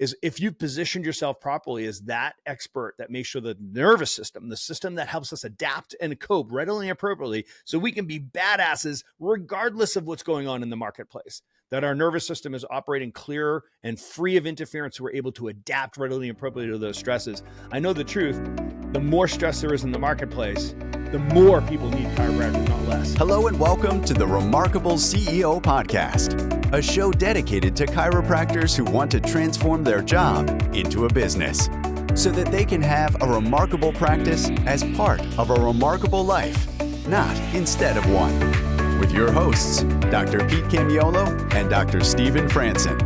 is if you've positioned yourself properly as that expert that makes sure the nervous system, the system that helps us adapt and cope readily and appropriately so we can be badasses regardless of what's going on in the marketplace, that our nervous system is operating clear and free of interference so we're able to adapt readily and appropriately to those stresses. I know the truth. The more stress there is in the marketplace, the more people need chiropractic, not less. Hello and welcome to the Remarkable CEO Podcast, a show dedicated to chiropractors who want to transform their job into a business so that they can have a remarkable practice as part of a remarkable life, not instead of one. With your hosts, Dr. Pete Camiolo and Dr. Stephen Franson.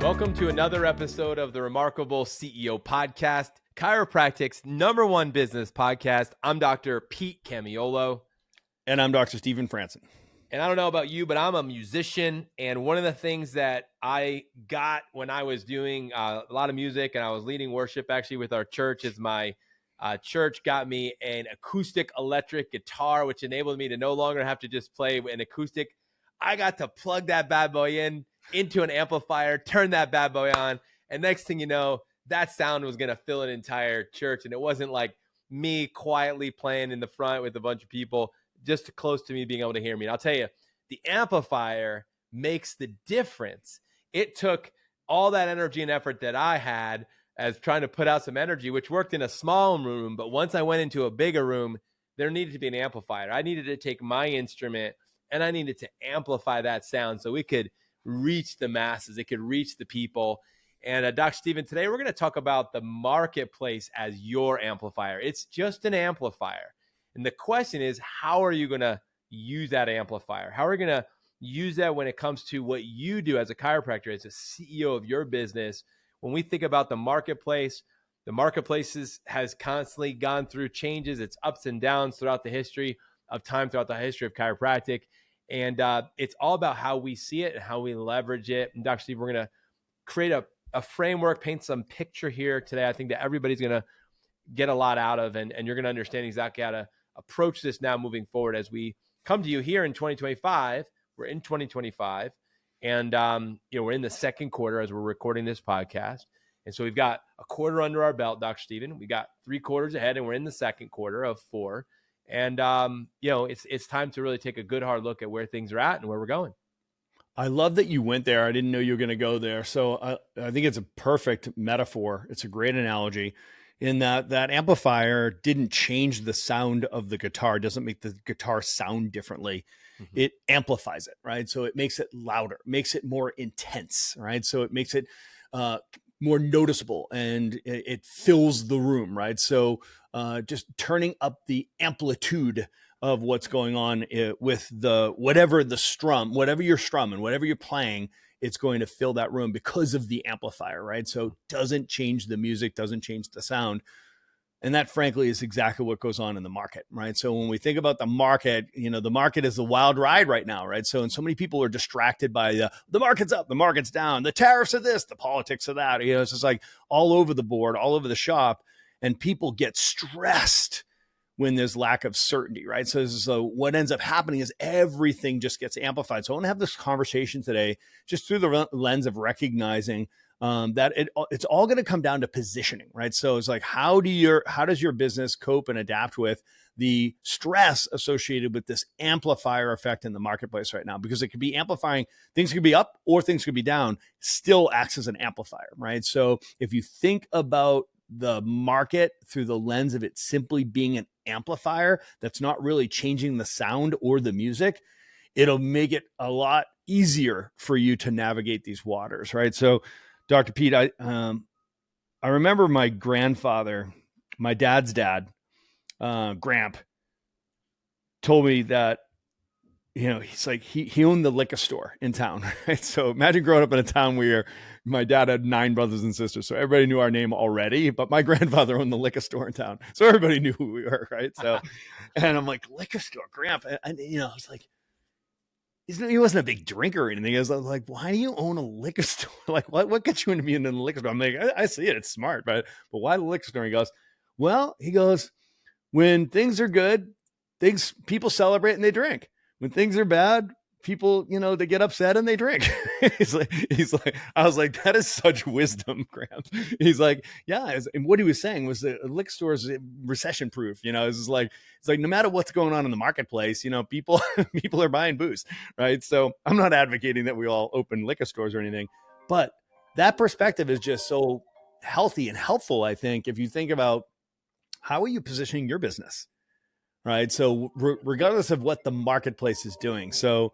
Welcome to another episode of the Remarkable CEO Podcast, Chiropractic's #1 business podcast. I'm Dr. Pete Camiolo. And I'm Dr. Stephen Franson. And I don't know about you, but I'm a musician. And one of the things that I got when I was doing a lot of music and I was leading worship actually with our church is my church got me an acoustic electric guitar, which enabled me to no longer have to just play an acoustic. I got to plug that bad boy into an amplifier, turn that bad boy on, and next thing you know, that sound was going to fill an entire church. And it wasn't like me quietly playing in the front with a bunch of people, just close to me being able to hear me. And I'll tell you, the amplifier makes the difference. It took all that energy and effort that I had as trying to put out some energy, which worked in a small room. But once I went into a bigger room, there needed to be an amplifier. I needed to take my instrument and I needed to amplify that sound so we could reach the masses. It could reach the people. And Dr. Stephen, today we're going to talk about the marketplace as your amplifier. It's just an amplifier. And the question is, how are you going to use that amplifier? How are you going to use that when it comes to what you do as a chiropractor, as a CEO of your business? When we think about the marketplace has constantly gone through changes. It's ups and downs throughout the history of time, throughout the history of chiropractic. And it's all about how we see it and how we leverage it. And Dr. Steve, we're going to create a framework, paint some picture here today. I think that everybody's going to get a lot out of, and you're going to understand exactly how to approach this now moving forward as we come to you here in 2025. We're in 2025, and we're in the second quarter as we're recording this podcast. And so we've got a quarter under our belt, Dr. Stephen. We got 3 quarters ahead, and we're in the second quarter of 4. And, it's time to really take a good hard look at where things are at and where we're going. I love that you went there. I didn't know you were going to go there. So I think it's a perfect metaphor. It's a great analogy in that amplifier didn't change the sound of the guitar. It doesn't make the guitar sound differently. Mm-hmm. It amplifies it, right? So it makes it louder, makes it more intense, right? So it makes it more noticeable and it fills the room, right? So just turning up the amplitude of what's going on with whatever you're strumming, whatever you're playing, it's going to fill that room because of the amplifier, right? So it doesn't change the music, doesn't change the sound. And that, frankly, is exactly what goes on in the market, right? So when we think about the market, the market is the wild ride right now, right? So, and so many people are distracted by the market's up, the market's down, the tariffs are this, the politics of that. It's just like all over the board, all over the shop, and people get stressed when there's lack of certainty, right? So what ends up happening is everything just gets amplified. So I want to have this conversation today just through the lens of recognizing that it's all going to come down to positioning, right? So it's like, how does your business cope and adapt with the stress associated with this amplifier effect in the marketplace right now? Because it could be amplifying, things could be up or things could be down, still acts as an amplifier, right? So if you think about the market through the lens of it simply being an amplifier that's not really changing the sound or the music, it'll make it a lot easier for you to navigate these waters, right? So Dr. Pete, I remember my grandfather, my dad's dad, Gramp, told me that, he's like, he owned the liquor store in town, right? So imagine growing up in a town where my dad had 9 brothers and sisters. So everybody knew our name already, but my grandfather owned the liquor store in town. So everybody knew who we were, right? So, and I'm like, liquor store, Gramp. And I was like, he wasn't a big drinker or anything. I was like, why do you own a liquor store? Like, what gets you into being in the liquor store? I'm like, I see it. It's smart, but why the liquor store? He goes, when things are good, people celebrate and they drink. When things are bad, people, they get upset and they drink. he's like, I was like, that is such wisdom, Gramps. He's like, yeah. And what he was saying was that liquor stores recession proof. It's like no matter what's going on in the marketplace, people people are buying booze, right? So I'm not advocating that we all open liquor stores or anything, but that perspective is just so healthy and helpful. I think if you think about how are you positioning your business, right? So regardless of what the marketplace is doing. So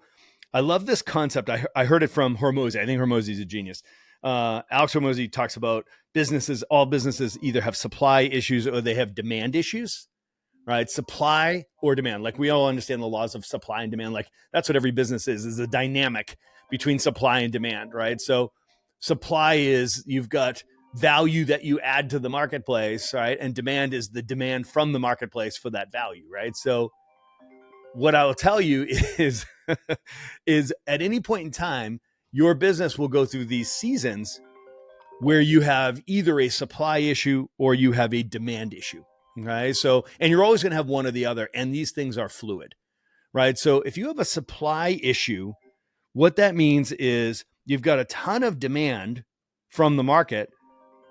I love this concept. I heard it from Hormozi. I think Hormozi is a genius. Alex Hormozi talks about all businesses either have supply issues or they have demand issues, right? Supply or demand. Like we all understand the laws of supply and demand. Like that's what every business is a dynamic between supply and demand, right? So supply is you've got value that you add to the marketplace, right? And demand is the demand from the marketplace for that value, right? So what I'll tell you is, is at any point in time, your business will go through these seasons where you have either a supply issue or you have a demand issue, right? So, and you're always going to have one or the other, and these things are fluid, right? So if you have a supply issue, what that means is you've got a ton of demand from the market,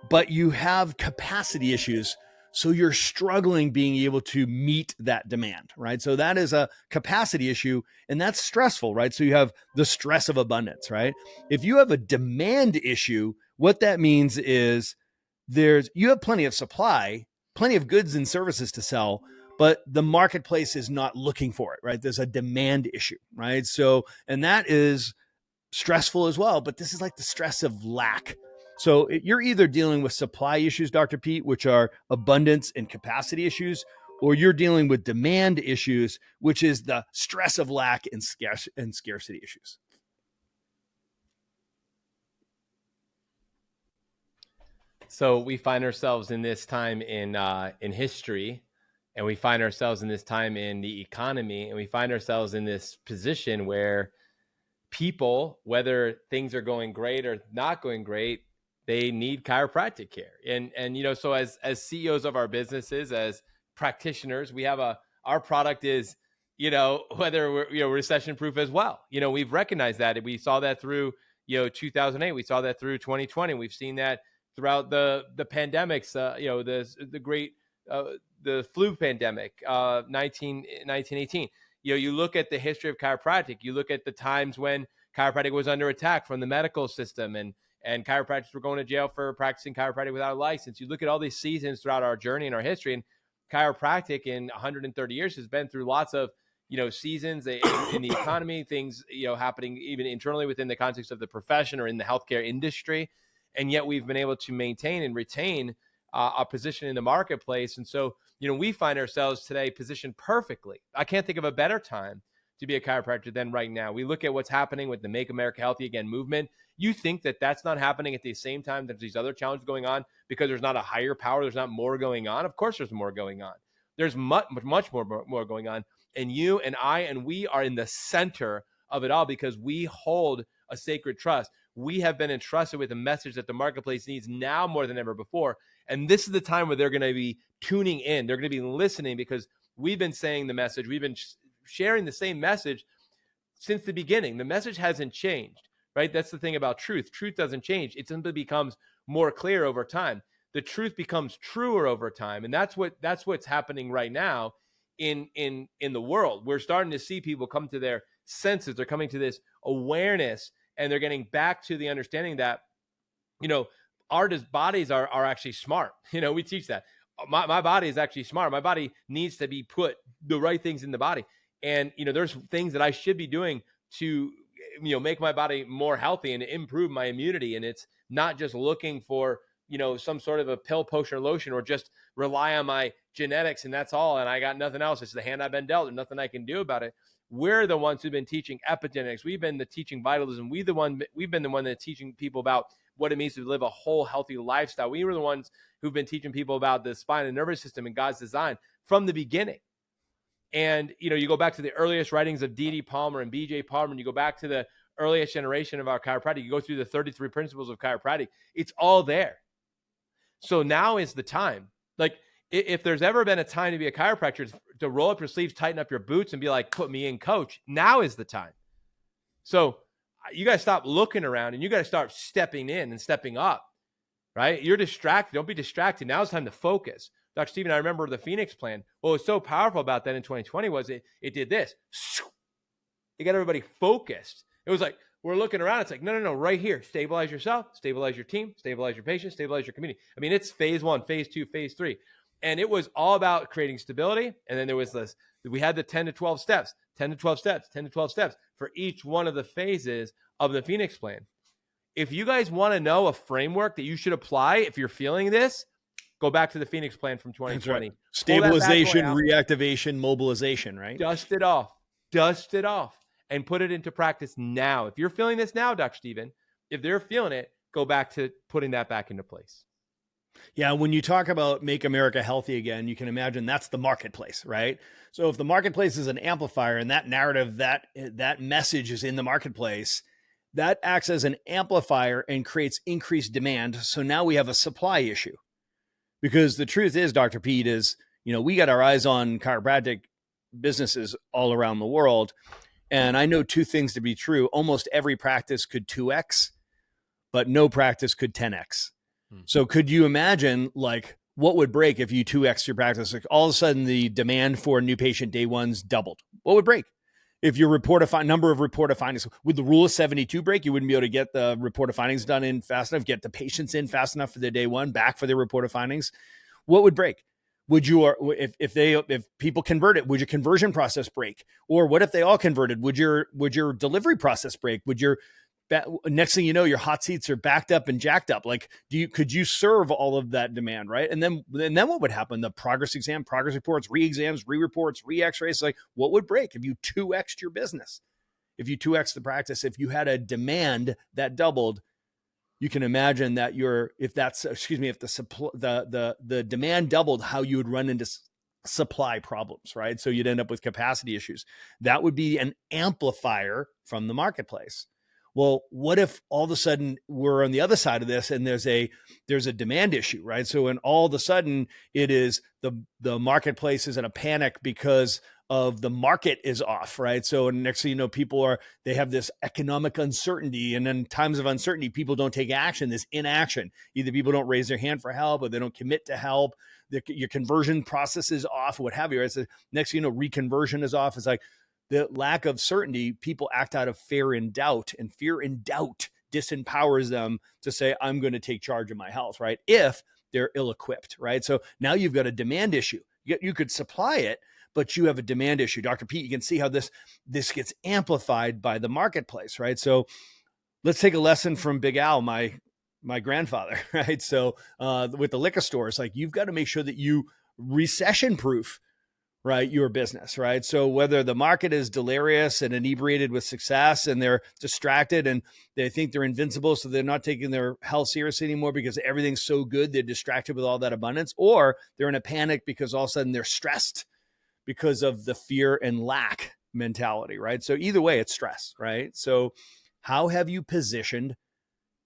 but you have capacity issues. So you're struggling being able to meet that demand, right? So that is a capacity issue, and that's stressful, right? So you have the stress of abundance, right? If you have a demand issue, what that means is you have plenty of supply, plenty of goods and services to sell, but the marketplace is not looking for it, right? There's a demand issue, right? So, and that is stressful as well, but this is like the stress of lack. So you're either dealing with supply issues, Dr. Pete, which are abundance and capacity issues, or you're dealing with demand issues, which is the stress of lack and scarcity issues. So we find ourselves in this time in history, and we find ourselves in this time in the economy, and we find ourselves in this position where people, whether things are going great or not going great, they need chiropractic care. And so as CEOs of our businesses, as practitioners, we have our product is, whether we're, recession proof as well. We've recognized that. We saw that through, 2008. We saw that through 2020. We've seen that throughout the pandemics, the great, the flu pandemic, 1918. You look at the history of chiropractic, you look at the times when chiropractic was under attack from the medical system, and chiropractors were going to jail for practicing chiropractic without a license. You look at all these seasons throughout our journey and our history, and chiropractic in 130 years has been through lots of, seasons in the economy, things, happening even internally within the context of the profession or in the healthcare industry. And yet we've been able to maintain and retain a position in the marketplace. And so, we find ourselves today positioned perfectly. I can't think of a better time to be a chiropractor than right now. We look at what's happening with the Make America Healthy Again movement. You think that that's not happening at the same time that these other challenges going on because there's not a higher power, there's not more going on? Of course there's more going on. There's much more going on. And you and I and we are in the center of it all because we hold a sacred trust. We have been entrusted with a message that the marketplace needs now more than ever before. And this is the time where they're going to be tuning in. They're going to be listening because we've been saying the message. We've been sharing the same message since the beginning. The message hasn't changed, right? That's the thing about truth. Truth doesn't change. It simply becomes more clear over time. The truth becomes truer over time. And that's what's happening right now in the world. We're starting to see people come to their senses. They're coming to this awareness, and they're getting back to the understanding that, our bodies are actually smart. We teach that. My body is actually smart. My body needs to be put the right things in the body. And, there's things that I should be doing to, make my body more healthy and improve my immunity. And it's not just looking for, some sort of a pill, potion, or lotion, or just rely on my genetics and that's all. And I got nothing else. It's the hand I've been dealt and nothing I can do about it. We're the ones who've been teaching epigenetics. We've been the teaching vitalism. We've been the one that's teaching people about what it means to live a whole healthy lifestyle. We were the ones who've been teaching people about the spine and nervous system and God's design from the beginning. And, you go back to the earliest writings of D.D. Palmer and B.J. Palmer, and you go back to the earliest generation of our chiropractic, you go through the 33 principles of chiropractic. It's all there. So now is the time. Like, if there's ever been a time to be a chiropractor, to roll up your sleeves, tighten up your boots, and be like, put me in, coach. Now is the time. So you got to stop looking around and you got to start stepping in and stepping up, right? You're distracted. Don't be distracted. Now it's time to focus. Dr. Stephen, I remember the Phoenix plan. What was so powerful about that in 2020 was it did this. It got everybody focused. It was like, we're looking around. It's like, no, right here. Stabilize yourself, stabilize your team, stabilize your patients, stabilize your community. I mean, it's phase 1, phase 2, phase 3. And it was all about creating stability. And then there was this, we had the 10 to 12 steps, 10 to 12 steps, 10 to 12 steps for each one of the phases of the Phoenix plan. If you guys want to know a framework that you should apply, if you're feeling this, go back to the Phoenix plan from 2020. Right. Stabilization, reactivation, mobilization, right? Dust it off, and put it into practice now. If you're feeling this now, Dr. Stephen, if they're feeling it, go back to putting that back into place. Yeah, when you talk about make America healthy again, you can imagine that's the marketplace, right? So if the marketplace is an amplifier and that narrative, that message is in the marketplace, that acts as an amplifier and creates increased demand. So now we have a supply issue. Because the truth is, Dr. Pete, is, we got our eyes on chiropractic businesses all around the world. And I know two things to be true. Almost every practice could 2X, but no practice could 10X. So could you imagine what would break if you 2X your practice? Like all of a sudden the demand for new patient day ones doubled. What would break? If your number of reported findings, would the rule of 72 break? You wouldn't be able to get the reported findings done in fast enough, get the patients in fast enough for their day one, back for their reported findings. What would break? Would you, if people convert it, would your conversion process break? Or what if they all converted? Would your delivery process break? Would your next thing you know, your hot seats are backed up and jacked up? Like, could you serve all of that demand, right? And then what would happen? The progress exam, progress reports, re-exams, re-reports, re-x-rays. Like, what would break if you 2X'd your business? If you 2X the practice, if you had a demand that doubled, you can imagine that if the demand doubled, how you would run into supply problems, right? So you'd end up with capacity issues. That would be an amplifier from the marketplace. Well, what if all of a sudden we're on the other side of this and there's a demand issue, right? So when all of a sudden it is the marketplace is in a panic because of the market is off, right? So next thing you know, they have this economic uncertainty, and in times of uncertainty, people don't take action, this inaction. Either people don't raise their hand for help or they don't commit to help. Your conversion process is off, what have you, right? So next thing you know, reconversion is off. It's like, the lack of certainty, people act out of fear and doubt, and fear and doubt disempowers them to say, I'm going to take charge of my health, right? If they're ill-equipped, right? So now you've got a demand issue. You could supply it, but you have a demand issue. Dr. Pete, you can see how this gets amplified by the marketplace, right? So let's take a lesson from Big Al, my grandfather, right? So with the liquor stores, like, you've got to make sure that you recession-proof, right, your business, right? So whether the market is delirious and inebriated with success and they're distracted and they think they're invincible, so they're not taking their health seriously anymore because everything's so good, they're distracted with all that abundance, or they're in a panic because all of a sudden they're stressed because of the fear and lack mentality, right? So either way, it's stress, right? So how have you positioned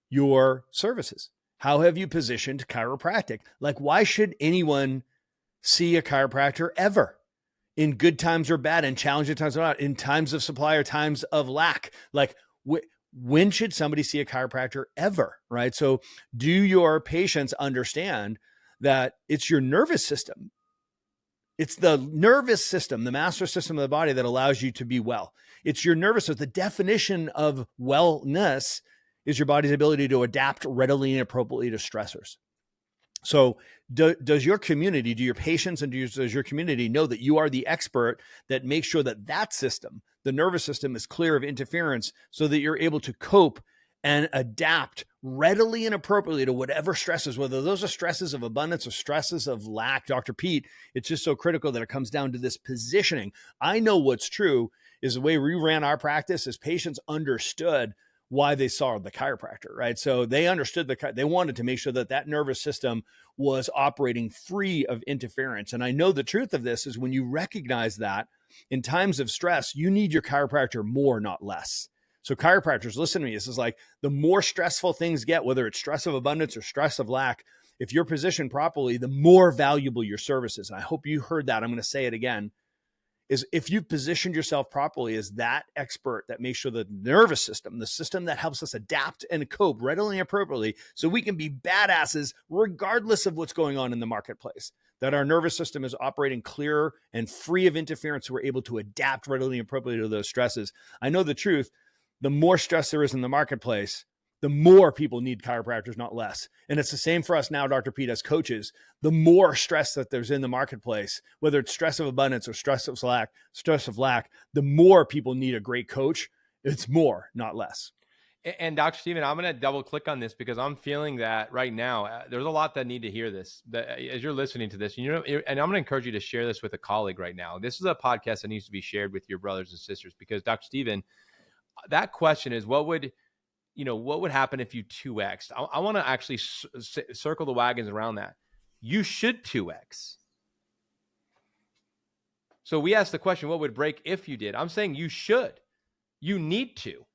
your services? How have you positioned chiropractic? Like, why should anyone see a chiropractor ever? In good times or bad, in challenging times or not, in times of supply or times of lack. Like, when should somebody see a chiropractor ever, right? So do your patients understand that it's your nervous system? It's the nervous system, the master system of the body, that allows you to be well. It's your nervous system. The definition of wellness is your body's ability to adapt readily and appropriately to stressors. So does your community, do your patients and does your community know that you are the expert that makes sure that system, the nervous system, is clear of interference so that you're able to cope and adapt readily and appropriately to whatever stresses, whether those are stresses of abundance or stresses of lack? Dr. Pete, it's just so critical that it comes down to this positioning. I know what's true is the way we ran our practice is patients understood why they saw the chiropractor, right? So they understood they wanted to make sure that nervous system was operating free of interference. And I know the truth of this is when you recognize that in times of stress, you need your chiropractor more, not less. So chiropractors, listen to me. This is like, the more stressful things get, whether it's stress of abundance or stress of lack, if you're positioned properly, the more valuable your service is. And I hope you heard that. I'm going to say it again. is if you've positioned yourself properly as that expert that makes sure the nervous system, the system that helps us adapt and cope readily and appropriately so we can be badasses regardless of what's going on in the marketplace, that our nervous system is operating clear and free of interference so we're able to adapt readily and appropriately to those stresses. I know the truth. The more stress there is in the marketplace, the more people need chiropractors, not less. And it's the same for us now, Dr. Pete, as coaches. The more stress that there's in the marketplace, whether it's stress of abundance or stress of lack, the more people need a great coach. It's more, not less. And Dr. Stephen, I'm going to double click on this because I'm feeling that right now. There's a lot that need to hear this as you're listening to this. And I'm going to encourage you to share this with a colleague right now. This is a podcast that needs to be shared with your brothers and sisters because, Dr. Stephen, that question is what would happen if you 2X? I want to actually circle the wagons around that. You should 2X. So we asked the question, what would break if you did? I'm saying you should. You need to.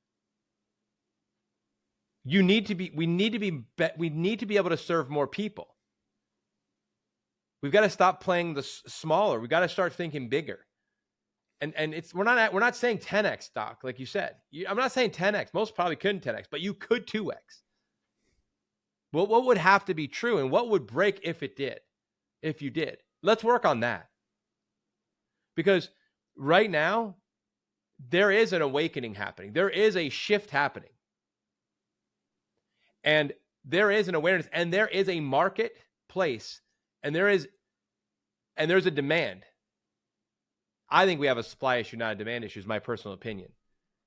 We need to be able to serve more people. We've got to stop playing the smaller. We've got to start thinking bigger. And we're not saying 10X, Doc, like you said. I'm not saying 10X. Most probably couldn't 10X, but you could 2X. Well, what would have to be true and what would break if you did? Let's work on that. Because right now, there is an awakening happening. There is a shift happening. And there is an awareness and there is a marketplace and there's a demand. I think we have a supply issue, not a demand issue, is my personal opinion.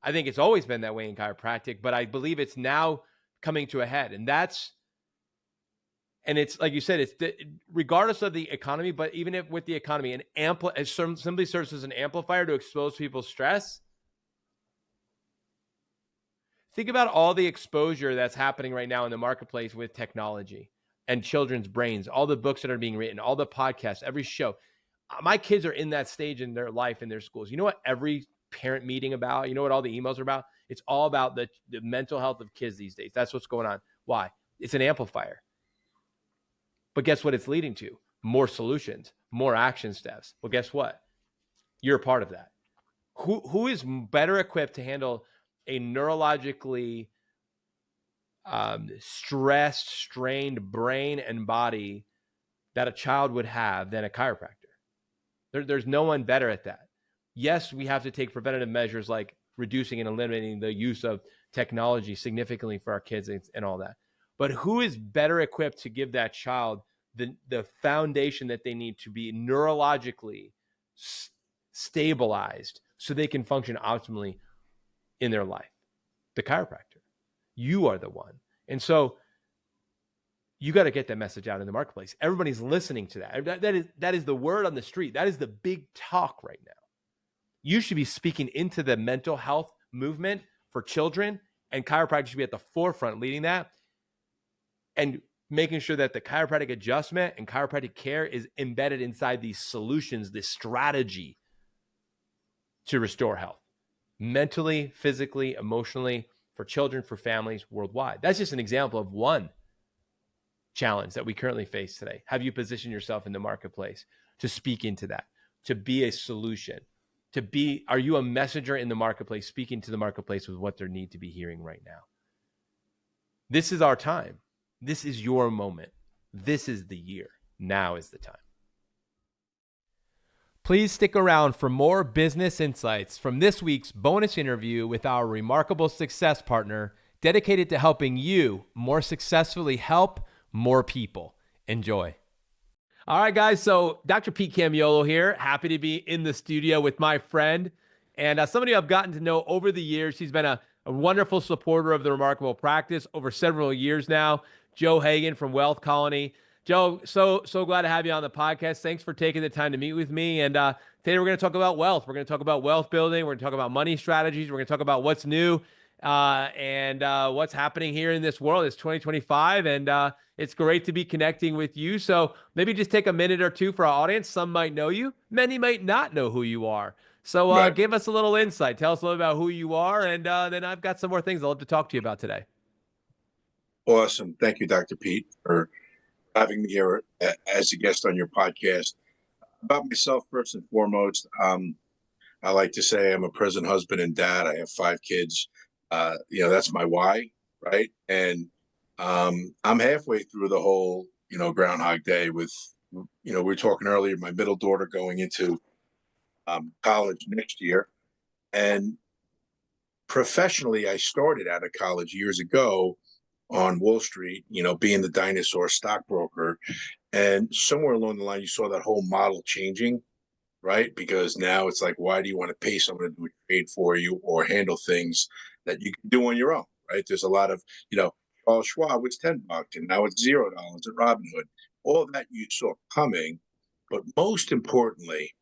I think it's always been that way in chiropractic, but I believe it's now coming to a head. And it's like you said, it's regardless of the economy, but even if with the economy, it simply serves as an amplifier to expose people's stress. Think about all the exposure that's happening right now in the marketplace with technology and children's brains, all the books that are being written, all the podcasts, every show. My kids are in that stage in their life, in their schools. You know what every parent meeting about? You know what all the emails are about? It's all about the mental health of kids these days. That's what's going on. Why? It's an amplifier. But guess what it's leading to? More solutions, more action steps. Well, guess what? You're a part of that. Who is better equipped to handle a neurologically stressed, strained brain and body that a child would have than a chiropractor? There's no one better at that. Yes, we have to take preventative measures like reducing and eliminating the use of technology significantly for our kids and all that. But who is better equipped to give that child the foundation that they need to be neurologically stabilized so they can function optimally in their life? The chiropractor. You are the one. And so you got to get that message out in the marketplace. Everybody's listening to that. That is the word on the street. That is the big talk right now. You should be speaking into the mental health movement for children, and chiropractic should be at the forefront leading that and making sure that the chiropractic adjustment and chiropractic care is embedded inside these solutions, this strategy to restore health mentally, physically, emotionally, for children, for families worldwide. That's just an example of one challenge that we currently face today. Have you positioned yourself in the marketplace to speak into that, to be a solution, are you a messenger in the marketplace, speaking to the marketplace with what they need to be hearing right now? This is our time. This is your moment. This is the year. Now is the time. Please stick around for more business insights from this week's bonus interview with our remarkable success partner dedicated to helping you more successfully help more people. Enjoy. All right, guys. So Dr. Pete Camiolo here. Happy to be in the studio with my friend and somebody I've gotten to know over the years. She's been a wonderful supporter of the Remarkable Practice over several years now. Joe Hagan from Wealth Colony. Joe, so glad to have you on the podcast. Thanks for taking the time to meet with me. And today we're going to talk about wealth. We're going to talk about wealth building. We're going to talk about money strategies. We're going to talk about what's new and what's happening here in this world. It's 2025, and it's great to be connecting with you. So maybe just take a minute or two for our audience. Some might know you. Many might not know who you are. So Right. give us a little insight. Tell us a little about who you are, and then I've got some more things I'd love to talk to you about today. Awesome. Thank you, Dr. Pete, for having me here as a guest on your podcast. About myself, first and foremost, I like to say I'm a present husband and dad. I have 5 kids. That's my why, right? And I'm halfway through the whole, Groundhog Day with, we were talking earlier, my middle daughter going into college next year. And professionally, I started out of college years ago on Wall Street, being the dinosaur stockbroker. And somewhere along the line, you saw that whole model changing, right? Because now it's like, why do you want to pay someone to do a trade for you or handle things that you can do on your own, right? There's a lot of, Charles Schwab was $10 and now it's $0 at Robinhood. All of that you saw coming. But most importantly,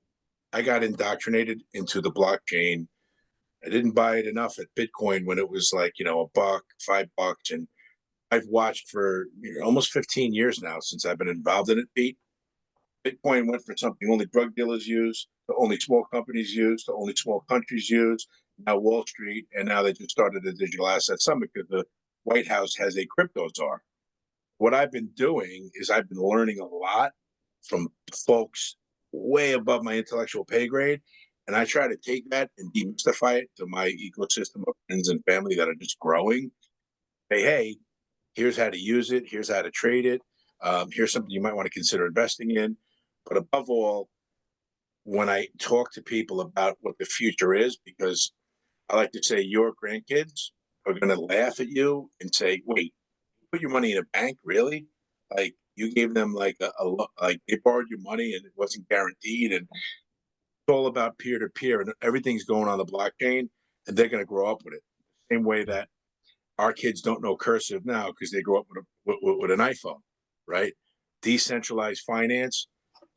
I got indoctrinated into the blockchain. I didn't buy it enough at Bitcoin when it was like, a buck, $5. And I've watched for almost 15 years now since I've been involved in it, Pete. Bitcoin went from something only drug dealers use to only small companies use to only small countries use. Now Wall Street, and now they just started the digital asset summit because the White House has a crypto czar. What I've been doing is I've been learning a lot from folks way above my intellectual pay grade. And I try to take that and demystify it to my ecosystem of friends and family that are just growing. Hey, here's how to use it. Here's how to trade it. Here's something you might want to consider investing in. But above all, when I talk to people about what the future is, because I like to say your grandkids are going to laugh at you and say, wait, put your money in a bank, really? Like you gave them like like they borrowed your money and it wasn't guaranteed, and it's all about peer to peer, and everything's going on the blockchain, and they're going to grow up with it. Same way that our kids don't know cursive now because they grew up with an iPhone, right? Decentralized finance,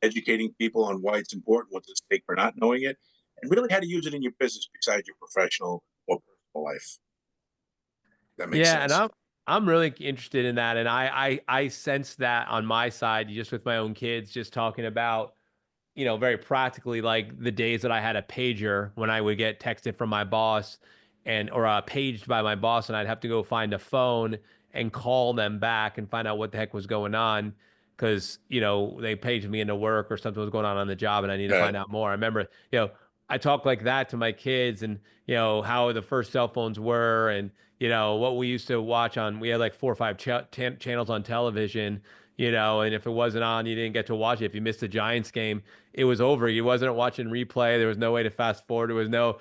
educating people on why it's important, what's at stake for not knowing it, and really how to use it in your business besides your professional or personal life. That makes Yeah, and sense. I'm really interested in that, and I sense that on my side, just with my own kids, just talking about, very practically, like the days that I had a pager when I would get texted from my boss or paged by my boss, and I'd have to go find a phone and call them back and find out what the heck was going on because, they paged me into work or something was going on the job and I need to Right. find out more. I remember, I talk like that to my kids and, how the first cell phones were and, what we used to watch on, we had like 4 or 5 channels on television, and if it wasn't on, you didn't get to watch it. If you missed the Giants game, it was over. You wasn't watching replay. There was no way to fast forward. There was no,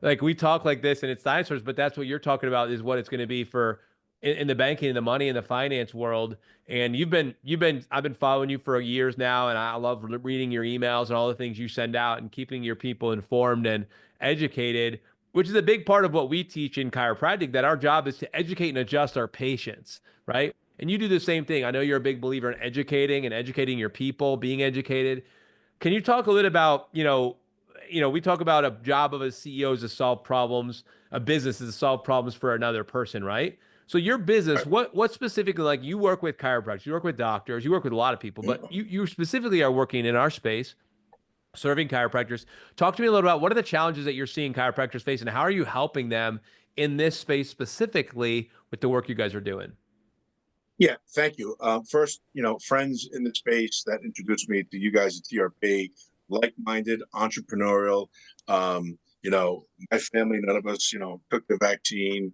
like we talk like this and it's dinosaurs, but that's what you're talking about is what it's going to be for in the banking and the money and the finance world. And I've been following you for years now, and I love reading your emails and all the things you send out and keeping your people informed and educated, which is a big part of what we teach in chiropractic, that our job is to educate and adjust our patients, right? And you do the same thing. I know you're a big believer in educating and educating your people, being educated. Can you talk a little about, we talk about a job of a CEO is to solve problems, a business is to solve problems for another person, right? So your business, Right. what specifically, like you work with chiropractors, you work with doctors, you work with a lot of people, but you specifically are working in our space, serving chiropractors. Talk to me a little about what are the challenges that you're seeing chiropractors face and how are you helping them in this space specifically with the work you guys are doing? Yeah, thank you. First, friends in the space that introduced me to you guys at TRP, like-minded, entrepreneurial. My family, none of us, took the vaccine.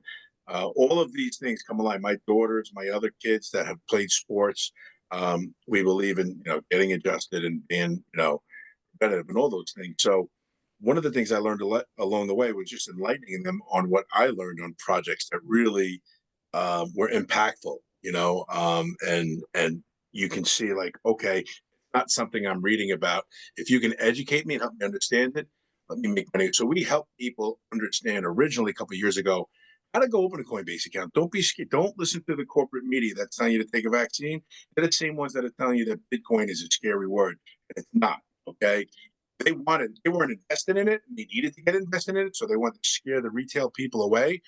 All of these things come alive. My daughters, my other kids that have played sports, we believe in, getting adjusted and being, competitive and all those things. So one of the things I learned along the way was just enlightening them on what I learned on projects that really were impactful, and you can see like, okay, not something I'm reading about. If you can educate me and help me understand it, let me make money. So we help people understand originally a couple of years ago how to go open a Coinbase account. Don't be scared. Don't listen to the corporate media that's telling you to take a vaccine. They're the same ones that are telling you that Bitcoin is a scary word. It's not. Okay. They weren't invested in it. They needed to get invested in it. So they wanted to scare the retail people away.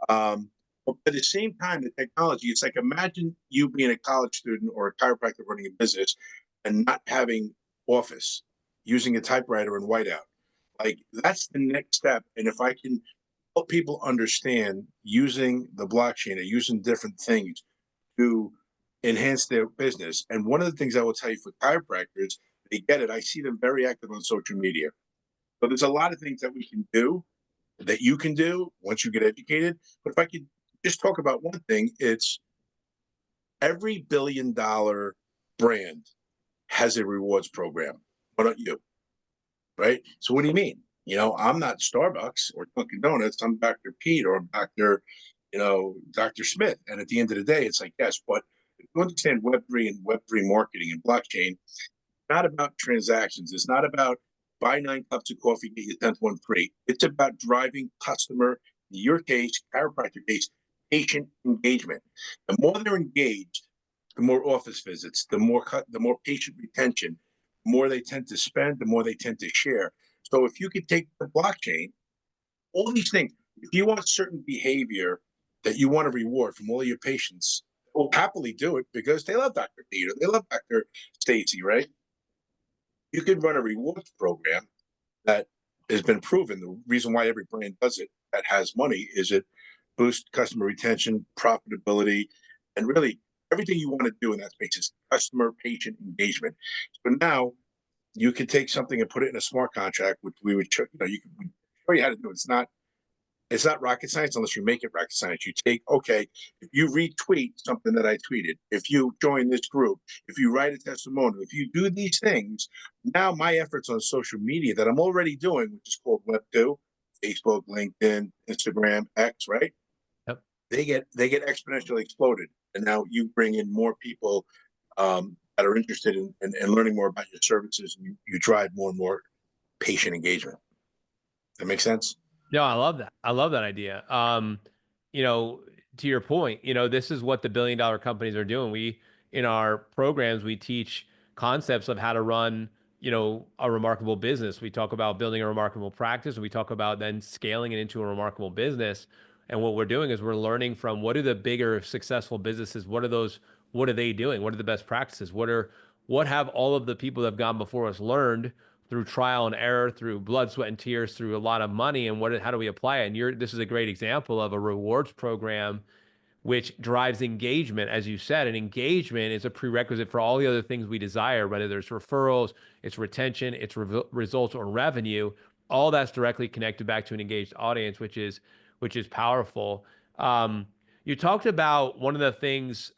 But at the same time, the technology, it's like imagine you being a college student or a chiropractor running a business and not having office, using a typewriter and whiteout. Like that's the next step. And if I can help people understand using the blockchain or using different things to enhance their business. And one of the things I will tell you for chiropractors, they get it. I see them very active on social media. So there's a lot of things that we can do, that you can do once you get educated. But if I could just talk about one thing, it's every $1 billion brand has a rewards program. Why don't you? Right? So what do you mean? I'm not Starbucks or Dunkin' Donuts. I'm Dr. Pete or Dr. Dr. Smith. And at the end of the day, it's like, yes, but if you understand Web3 and Web3 marketing and blockchain, it's not about transactions. It's not about buy 9 cups of coffee, get your 10th one free. It's about driving customer, in your case, chiropractor case, patient engagement. The more they're engaged, the more office visits, the more patient retention, the more they tend to spend, the more they tend to share. So if you could take the blockchain, all these things, if you want certain behavior that you want to reward from all of your patients, will happily do it because they love Dr. Peter, they love Dr. Stacy, right? You could run a rewards program that has been proven. The reason why every brand does it that has money is it boosts customer retention, profitability, and really everything you want to do in that space is customer patient engagement. So now you can take something and put it in a smart contract, which we would show you can show you how to do it. It's not rocket science unless you make it rocket science. You take, okay, if you retweet something that I tweeted, if you join this group, if you write a testimonial, if you do these things, now my efforts on social media that I'm already doing, which is called Web2, Facebook, LinkedIn, Instagram, X, right? Yep. They get exponentially exploded. And now you bring in more people that are interested in learning more about your services, and you drive more and more patient engagement. That makes sense? No, I love that. I love that idea. You know, to your point, this is what the billion-dollar companies are doing. In our programs, we teach concepts of how to run, a remarkable business. We talk about building a remarkable practice, and we talk about then scaling it into a remarkable business. And what we're doing is we're learning from what are the bigger successful businesses? What are they doing? What are the best practices? What have all of the people that have gone before us learned through trial and error, through blood, sweat, and tears, through a lot of money, and how do we apply it? And this is a great example of a rewards program which drives engagement, as you said, and engagement is a prerequisite for all the other things we desire, whether there's referrals, it's retention, it's results or revenue. All that's directly connected back to an engaged audience, which is powerful. You talked about one of the things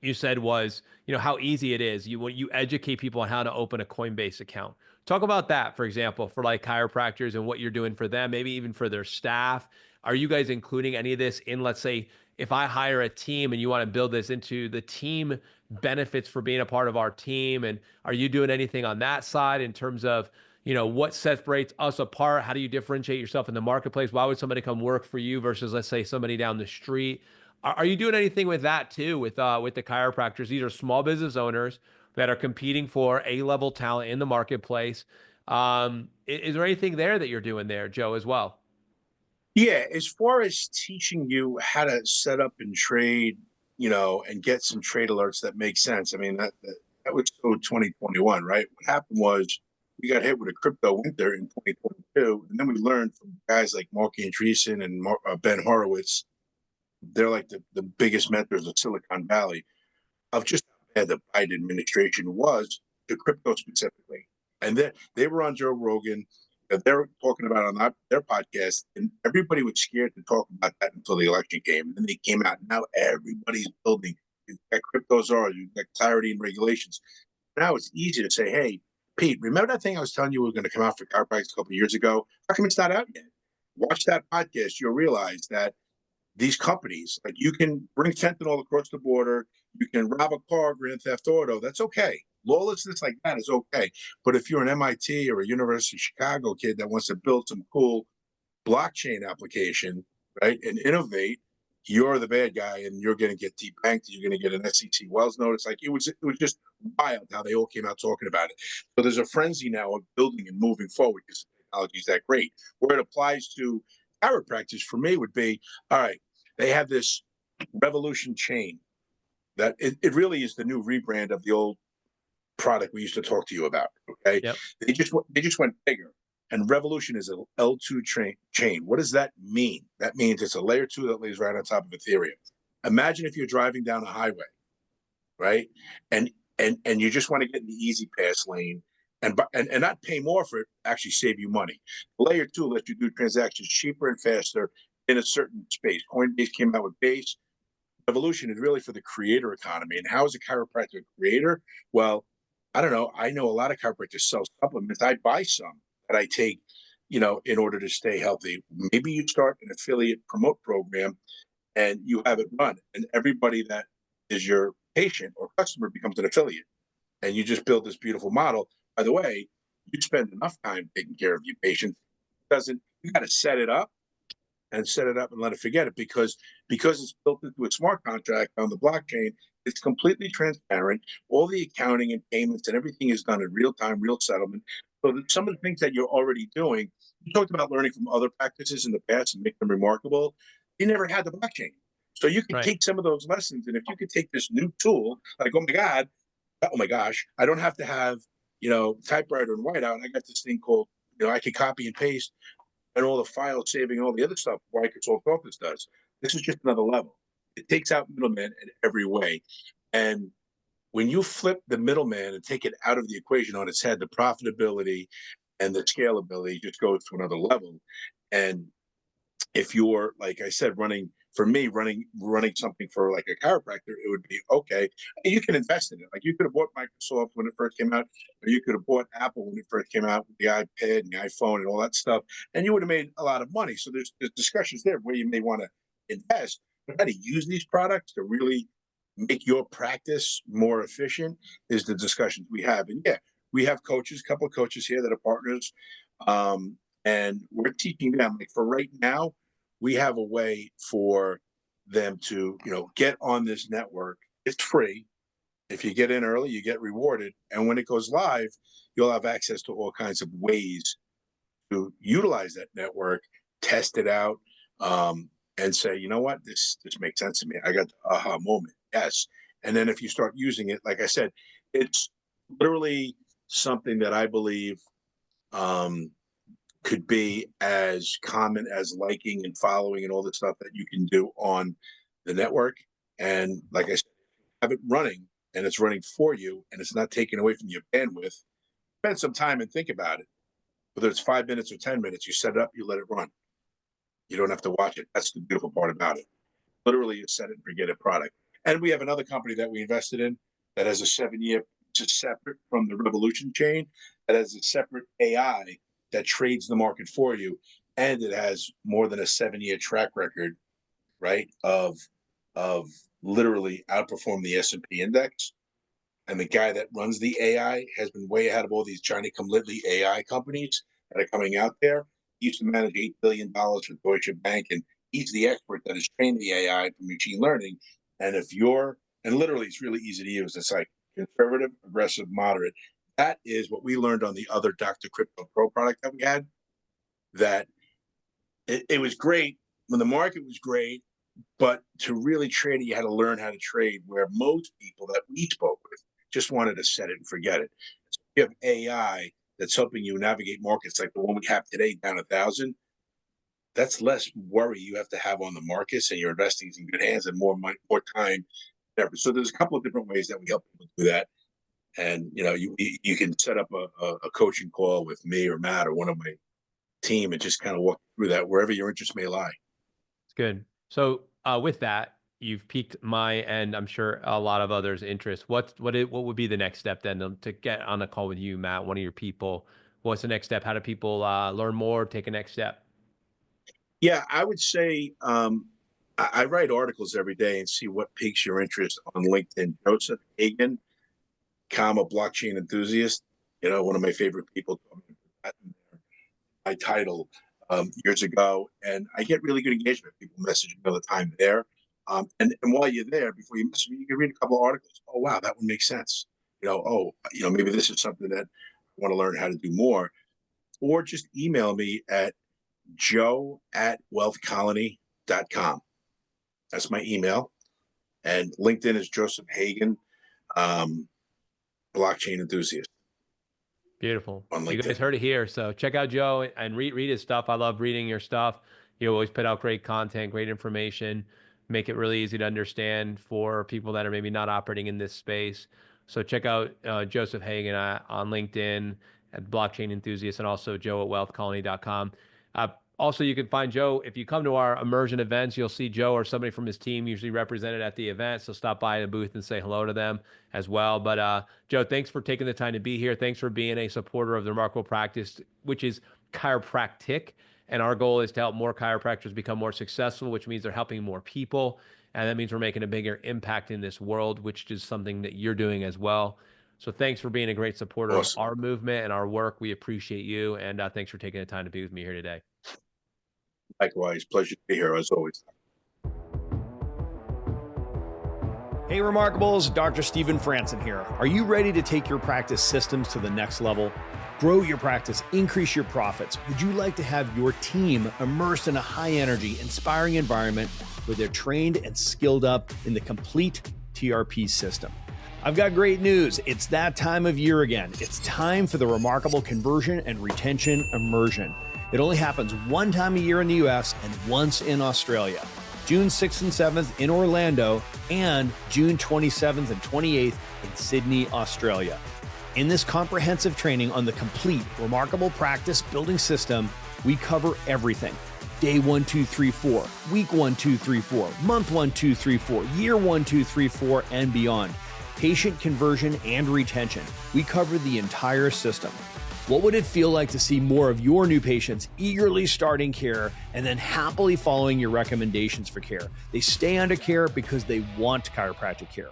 you said was, how easy it is. When you educate people on how to open a Coinbase account. Talk about that, for example, for like chiropractors and what you're doing for them, maybe even for their staff. Are you guys including any of this in, let's say, if I hire a team and you want to build this into the team benefits for being a part of our team? And are you doing anything on that side in terms of, what separates us apart? How do you differentiate yourself in the marketplace? Why would somebody come work for you versus, let's say, somebody down the street? Are you doing anything with that too, with the chiropractors? These are small business owners that are competing for A-level talent in the marketplace. Is there anything there that you're doing there, Joe, as well? Yeah, as far as teaching you how to set up and trade, and get some trade alerts that make sense. I mean, that was so 2021, right? What happened was we got hit with a crypto winter in 2022, and then we learned from guys like Mark Andreessen and Ben Horowitz. They're like the biggest mentors of Silicon Valley, of just how bad the Biden administration was to crypto specifically. And they were on Joe Rogan. They're talking about on their podcast, and everybody was scared to talk about that until the election came. And then they came out. Now everybody's building. You've got cryptos are. You've got clarity and regulations. Now it's easy to say, "Hey, Pete, remember that thing I was telling you was going to come out for chiropractic a couple of years ago? How come it's not out yet?" Watch that podcast. You'll realize that these companies, like, you can bring fentanyl across the border, you can rob a car, grand theft auto. That's okay. Lawlessness like that is okay. But if you're an MIT or a University of Chicago kid that wants to build some cool blockchain application, right, and innovate, you're the bad guy, and you're going to get debanked. You're going to get an SEC Wells notice. Like, it was just wild how they all came out talking about it. So there's a frenzy now of building and moving forward because the technology is that great. Where it applies to chiropractors for me would be, all right, they have this revolution chain that it really is the new rebrand of the old product we used to talk to you about. Okay, Yep. they just went bigger, and revolution is a L2 chain. What does that mean? That means it's a layer 2 that lays right on top of Ethereum. Imagine if you're driving down a highway, right, and you just want to get in the easy pass lane. and not pay more for it, actually save you money. Layer two lets you do transactions cheaper and faster in a certain space. Coinbase came out with Base. Evolution is really for the creator economy. And how is a chiropractor a creator? Well, I don't know. I know a lot of chiropractors sell supplements. I buy some that I take, in order to stay healthy. Maybe you start an affiliate promote program and you have it run, and everybody that is your patient or customer becomes an affiliate, and you just build this beautiful model. By the way, you spend enough time taking care of your patients. Doesn't You got to set it up and let it forget it, because it's built into a smart contract on the blockchain. It's completely transparent. All the accounting and payments and everything is done in real time, real settlement. So that some of the things that you're already doing, you talked about learning from other practices in the past and make them remarkable. You never had the blockchain. So you could Right. take some of those lessons, and if you could take this new tool, like, oh my gosh, I don't have to have, typewriter and whiteout. I got this thing called, I can copy and paste, and all the file saving, all the other stuff Microsoft Office does. This is just another level. It takes out middlemen in every way. And when you flip the middleman and take it out of the equation on its head, the profitability and the scalability just goes to another level. And if you're, like I said, running something for like a chiropractor, it would be okay. You can invest in it. Like, you could have bought Microsoft when it first came out, or you could have bought Apple when it first came out with the iPad and the iPhone and all that stuff, and you would have made a lot of money. So there's discussions there where you may want to invest, but how to use these products to really make your practice more efficient is the discussions we have. And yeah, we have coaches, a couple of coaches here that are partners. And we're teaching them, like, for right now, we have a way for them to, get on this network. It's free. If you get in early, you get rewarded. And when it goes live, you'll have access to all kinds of ways to utilize that network, test it out, and say, you know what, this makes sense to me. I got the aha moment. Yes. And then if you start using it, like I said, it's literally something that I believe um, could be as common as liking and following and all the stuff that you can do on the network. And like I said, have it running, and it's running for you, and it's not taking away from your bandwidth. Spend some time and think about it. Whether it's 5 minutes or 10 minutes, you set it up, you let it run. You don't have to watch it. That's the beautiful part about it. Literally, you set it and forget it product. And we have another company that we invested in that has a 7-year, just separate from the Revolution chain, that has a separate AI that trades the market for you. And it has more than a 7-year track record, right, of literally outperform the S&P index. And the guy that runs the AI has been way ahead of all these Johnny come lately AI companies that are coming out there. He used to manage $8 billion for Deutsche Bank, and he's the expert that has trained the AI for machine learning. And literally, it's really easy to use. It's like conservative, aggressive, moderate. That is what we learned on the other Dr. Crypto Pro product that we had. That it was great when the market was great, but to really trade it, you had to learn how to trade. Where most people that we spoke with just wanted to set it and forget it. So you have AI that's helping you navigate markets like the one we have today, down 1,000. That's less worry you have to have on the markets, and your investing is in good hands, and more money, more time. Ever. So there's a couple of different ways that we help people do that. And you can set up a coaching call with me or Matt or one of my team and just kind of walk through that wherever your interest may lie. It's good. So with that, you've piqued my and I'm sure a lot of others' interest. What would be the next step then to get on a call with you, Matt, one of your people? What's the next step? How do people learn more, take a next step? Yeah, I would say I write articles every day and see what piques your interest on LinkedIn. Joseph Hagan, comma, blockchain enthusiast. One of my favorite people. My title years ago, and I get really good engagement. People message me all the time there. And while you're there, before you message me, you can read a couple of articles. Oh, wow, that one makes sense. Maybe this is something that I want to learn how to do more. Or just email me at joe@wealthcolony.com. That's my email. And LinkedIn is Joseph Hagan, um, blockchain enthusiast Beautiful. on You guys LinkedIn. heard it here. So check out Joe and read his stuff. I love reading your stuff. You always put out great content, great information, make it really easy to understand for people that are maybe not operating in this space. So check out Joseph Hagan on LinkedIn at Blockchain Enthusiast, and also Joe at wealthcolony.com. Also, you can find Joe. If you come to our immersion events, you'll see Joe or somebody from his team usually represented at the event. So stop by the booth and say hello to them as well. But Joe, thanks for taking the time to be here. Thanks for being a supporter of the Remarkable Practice, which is chiropractic. And our goal is to help more chiropractors become more successful, which means they're helping more people. And that means we're making a bigger impact in this world, which is something that you're doing as well. So thanks for being a great supporter of our movement and our work. We appreciate you. And thanks for taking the time to be with me here today. Likewise, pleasure to be here as always. Hey Remarkables, Dr. Stephen Franson here. Are you ready to take your practice systems to the next level? Grow your practice, increase your profits. Would you like to have your team immersed in a high energy, inspiring environment where they're trained and skilled up in the complete TRP system? I've got great news. It's that time of year again. It's time for the Remarkable Conversion and Retention Immersion. It only happens one time a year in the US and once in Australia. June 6th and 7th in Orlando and June 27th and 28th in Sydney, Australia. In this comprehensive training on the complete Remarkable Practice Building System, we cover everything. Day 1, 2, 3, 4, week 1, 2, 3, 4, month 1, 2, 3, 4, year 1, 2, 3, 4, and beyond. Patient conversion and retention. We cover the entire system. What would it feel like to see more of your new patients eagerly starting care and then happily following your recommendations for care? They stay under care because they want chiropractic care.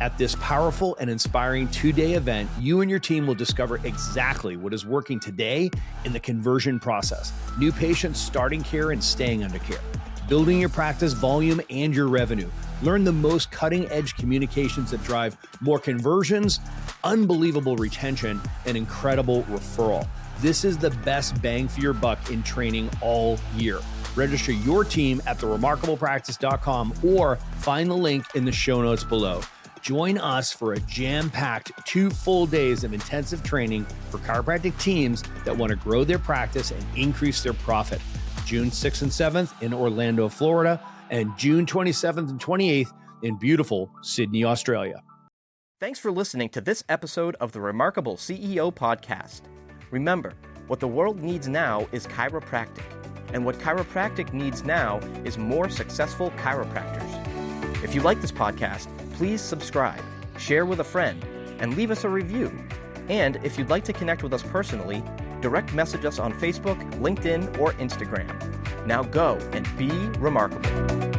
At this powerful and inspiring 2-day event, you and your team will discover exactly what is working today in the conversion process. New patients starting care and staying under care. Building your practice volume and your revenue. Learn the most cutting-edge communications that drive more conversions, unbelievable retention, and incredible referral. This is the best bang for your buck in training all year. Register your team at theremarkablepractice.com or find the link in the show notes below. Join us for a jam-packed 2 full days of intensive training for chiropractic teams that want to grow their practice and increase their profit. June 6th and 7th in Orlando, Florida, and June 27th and 28th in beautiful Sydney, Australia. Thanks for listening to this episode of the Remarkable CEO Podcast. Remember, what the world needs now is chiropractic, and what chiropractic needs now is more successful chiropractors. If you like this podcast, please subscribe, share with a friend, and leave us a review. And if you'd like to connect with us personally, direct message us on Facebook, LinkedIn, or Instagram. Now go and be remarkable.